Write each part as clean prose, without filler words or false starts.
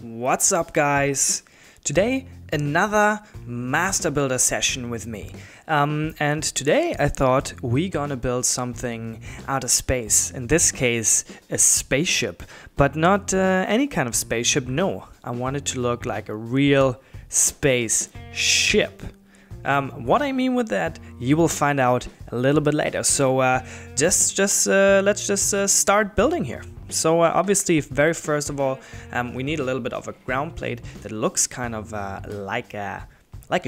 What's up, guys? Today another master builder session with me, and today I thought we're gonna build something out of space. In this case, a spaceship, but not any kind of spaceship. No, I want it to look like a real space ship. What I mean with that, you will find out a little bit later. So let's just start building here. So obviously, very first of all, we need a little bit of a ground plate that looks kind of like a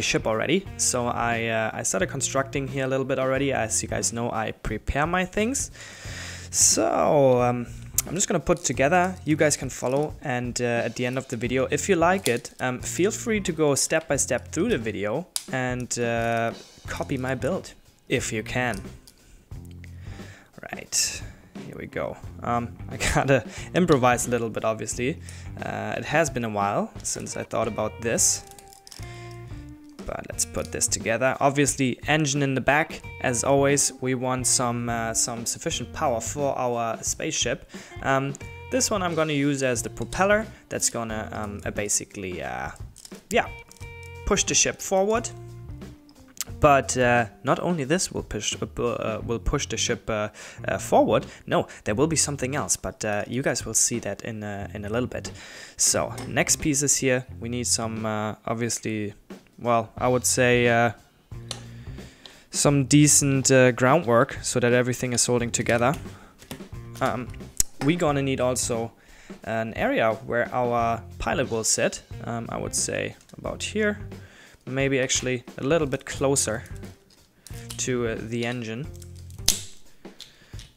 ship already. So I started constructing here a little bit already. As you guys know, I prepare my things. So I'm just gonna put it together. You guys can follow, and at the end of the video, if you like it, feel free to go step by step through the video and copy my build if you can. Right. Here we go. I gotta improvise a little bit, obviously. It has been a while since I thought about this. But let's put this together. Obviously, engine in the back. As always, we want some sufficient power for our spaceship. This one I'm gonna use as the propeller. That's gonna basically, push the ship forward. But not only this will push the ship forward. No, there will be something else. But you guys will see that in a little bit. So next pieces here. We need some obviously, well, I would say some decent groundwork so that everything is holding together. We're gonna need also an area where our pilot will sit. I would say about here. Maybe actually a little bit closer to the engine,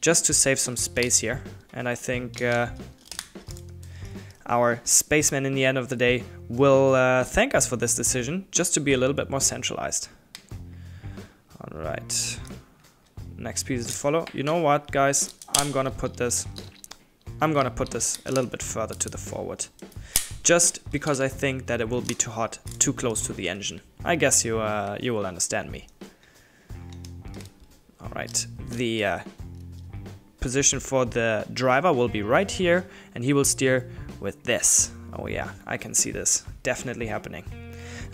just to save some space here. And I think our spaceman in the end of the day will thank us for this decision, just to be a little bit more centralized. Alright, next piece to follow. You know what, guys, I'm gonna put this a little bit further to the forward. Just because I think that it will be too hot, too close to the engine. I guess you will understand me. Alright, the position for the driver will be right here, and he will steer with this. Oh yeah, I can see this definitely happening.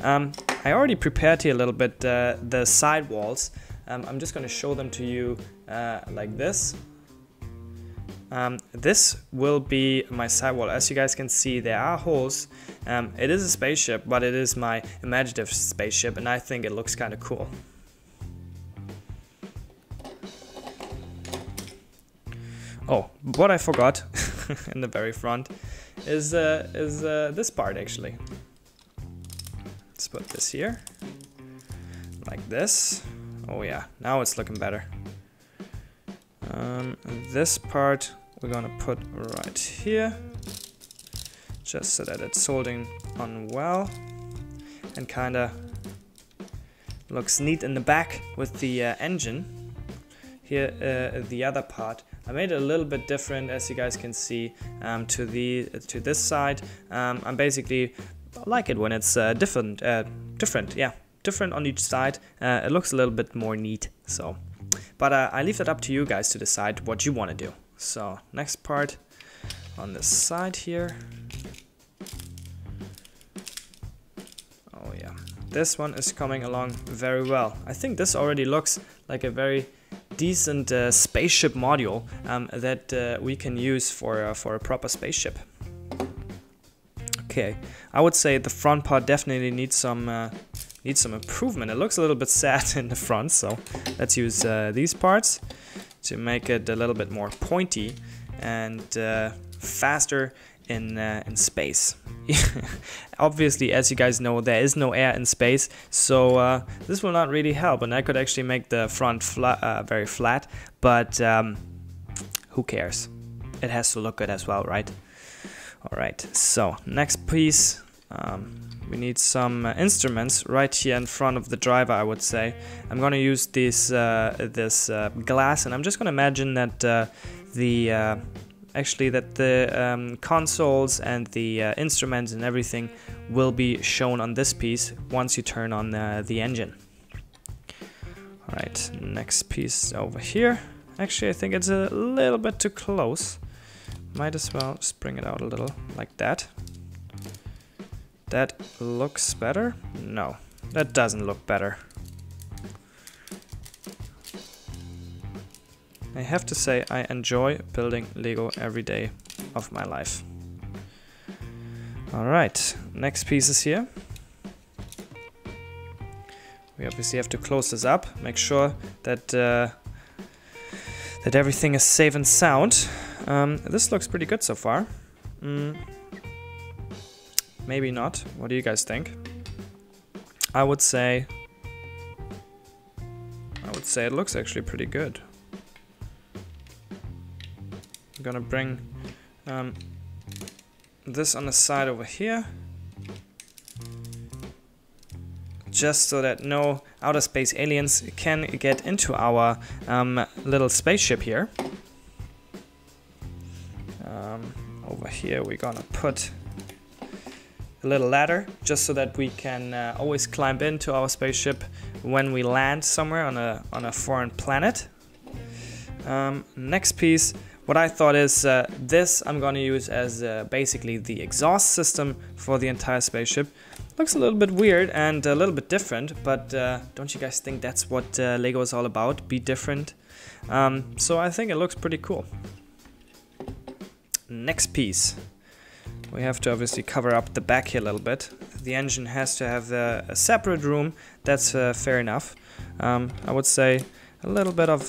I already prepared here a little bit the side walls. I'm just going to show them to you like this. This will be my sidewall. As you guys can see, there are holes. It is a spaceship, but it is my imaginative spaceship, and I think it looks kind of cool. Oh, what I forgot in the very front is this part actually. Let's put this here, like this. Oh yeah, now it's looking better. This part we're gonna put right here, just so that it's holding on well and kinda looks neat in the back with the engine. Here the other part I made it a little bit different, as you guys can see, to this side. I basically like it when it's different on each side. It looks a little bit more neat. So. But I leave it up to you guys to decide what you want to do. So next part on this side here. Oh yeah, this one is coming along very well. I think this already looks like a very decent spaceship module that we can use for a proper spaceship. Okay, I would say the front part definitely needs some improvement. It looks a little bit sad in the front, so let's use these parts to make it a little bit more pointy and faster in space. Obviously, as you guys know, there is no air in space, so this will not really help, and I could actually make the front very flat, but who cares? It has to look good as well, right? Alright, so next piece. We need some instruments right here in front of the driver, I would say. I'm gonna use this glass, and I'm just gonna imagine that the consoles and the instruments and everything will be shown on this piece once you turn on the engine. Alright, next piece over here. Actually, I think it's a little bit too close. Might as well just bring it out a little like that. That looks better? No, that doesn't look better. I have to say I enjoy building Lego every day of my life. Alright, next piece is here. We obviously have to close this up, make sure that that everything is safe and sound. This looks pretty good so far. Maybe not. What do you guys think? I would say it looks actually pretty good. I'm gonna bring this on the side over here, just so that no outer space aliens can get into our little spaceship here. Over here we're gonna put a little ladder, just so that we can always climb into our spaceship when we land somewhere on a foreign planet. Next piece, what I thought is this I'm gonna use as basically the exhaust system for the entire spaceship. Looks a little bit weird and a little bit different, but don't you guys think that's what Lego is all about? Be different. So I think it looks pretty cool. Next piece. We have to obviously cover up the back here a little bit. The engine has to have a separate room. That's fair enough. I would say a little bit of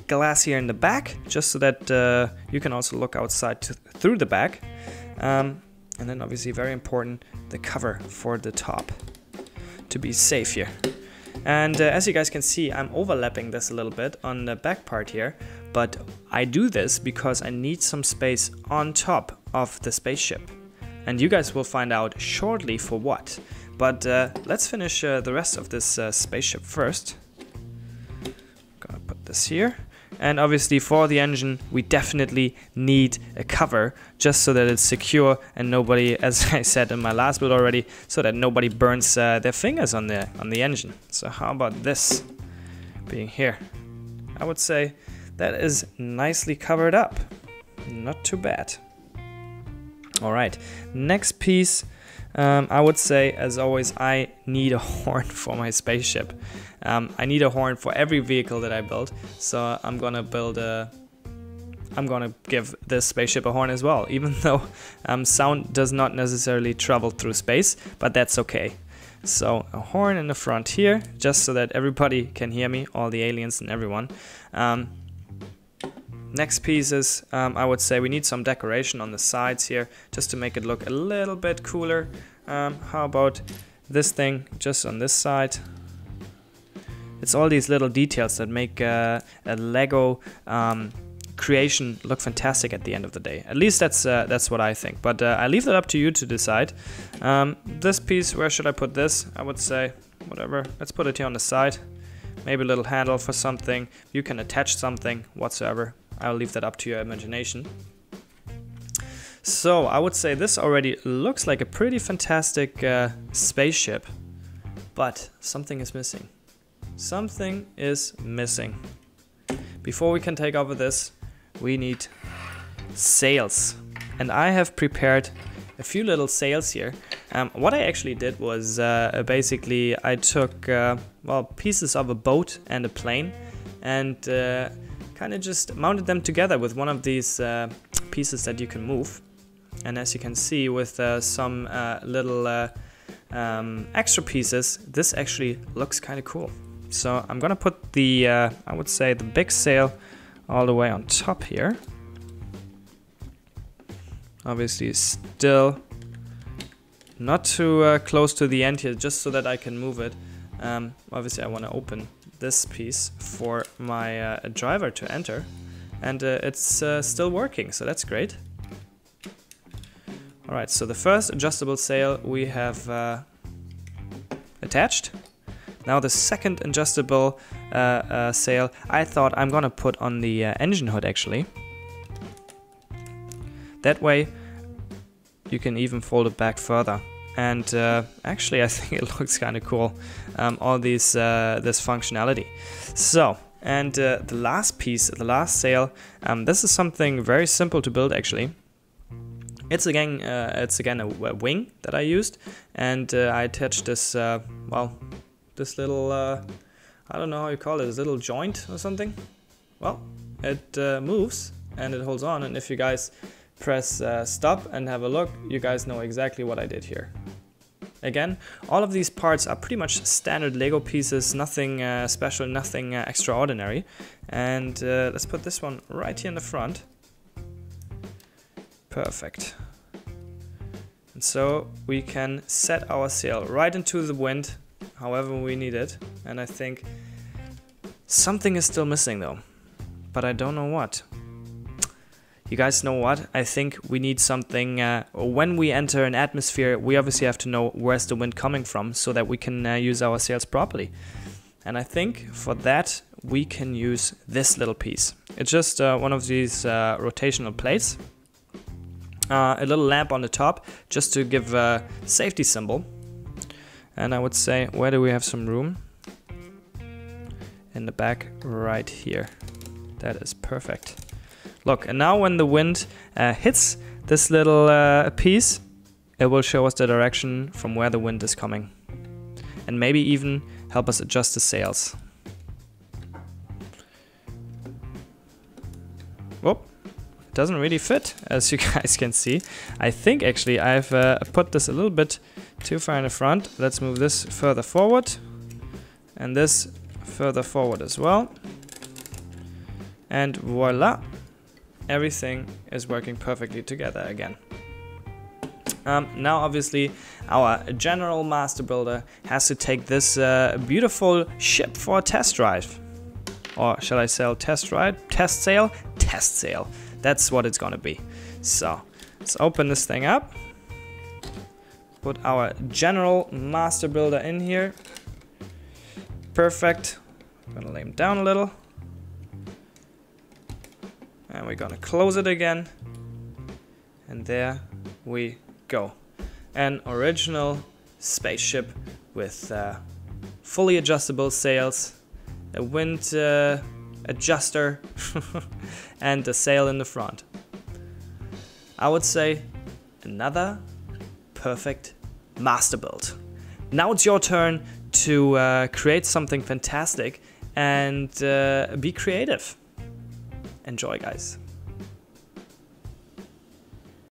glass here in the back, just so that you can also look outside through the back. And then obviously very important, the cover for the top to be safe here. And as you guys can see, I'm overlapping this a little bit on the back part here, but I do this because I need some space on top of the spaceship. And you guys will find out shortly for what. But let's finish the rest of this spaceship first. Gonna put this here. And obviously for the engine, we definitely need a cover, just so that it's secure and nobody, as I said in my last build already, so that nobody burns their fingers on the engine. So how about this being here? I would say that is nicely covered up. Not too bad. Alright, next piece. I would say, as always, I need a horn for my spaceship. I need a horn for every vehicle that I build, so I'm gonna give this spaceship a horn as well, even though sound does not necessarily travel through space, but that's okay. So a horn in the front here, just so that everybody can hear me, all the aliens and everyone. Next piece is, I would say we need some decoration on the sides here, just to make it look a little bit cooler. How about this thing just on this side? It's all these little details that make a Lego creation look fantastic at the end of the day. At least that's what I think. But I leave that up to you to decide. This piece, where should I put this? I would say, whatever. Let's put it here on the side. Maybe a little handle for something. You can attach something whatsoever. I'll leave that up to your imagination. So I would say this already looks like a pretty fantastic spaceship, but something is missing. Something is missing. Before we can take over this, we need sails. And I have prepared a few little sails here. What I actually did was basically I took well, pieces of a boat and a plane and kind of just mounted them together with one of these pieces that you can move. And as you can see, with some little extra pieces, this actually looks kind of cool. So I'm gonna put the, I would say, the big sail all the way on top here. Obviously still not too close to the end here, just so that I can move it. Obviously I want to open this piece for my driver to enter, and it's still working, so that's great. Alright, so the first adjustable sail we have attached. Now the second adjustable sail I thought I'm gonna put on the engine hood actually. That way you can even fold it back further. And actually I think it looks kind of cool, all these this functionality. So, and the last piece, the last sail, this is something very simple to build actually. It's again a wing that I used, and I attached this this little I don't know how you call it, this little joint or something. Well, it moves and it holds on, and if you guys press stop and have a look, you guys know exactly what I did here. Again, all of these parts are pretty much standard Lego pieces, nothing special, nothing extraordinary. And let's put this one right here in the front. Perfect. And so we can set our sail right into the wind, however we need it. And I think something is still missing though, but I don't know what. You guys know what? I think we need something, when we enter an atmosphere, we obviously have to know where's the wind coming from so that we can use our sails properly. And I think for that, we can use this little piece. It's just one of these rotational plates. A little lamp on the top, just to give a safety symbol. And I would say, where do we have some room? In the back, right here. That is perfect. Look, and now when the wind hits this little piece, it will show us the direction from where the wind is coming. And maybe even help us adjust the sails. Whoop, it doesn't really fit, as you guys can see. I think actually I've put this a little bit too far in the front. Let's move this further forward. And this further forward as well. And voila! Everything is working perfectly together again. Now obviously our general master builder has to take this beautiful ship for a test drive. Or shall I say test ride? Test sail? Test sail. That's what it's gonna be. So let's open this thing up. Put our general master builder in here. Perfect. I'm gonna lay him down a little. And we're gonna close it again. And there we go. An original spaceship with fully adjustable sails, a wind adjuster, and a sail in the front. I would say another perfect master build. Now it's your turn to create something fantastic and be creative. Enjoy, guys.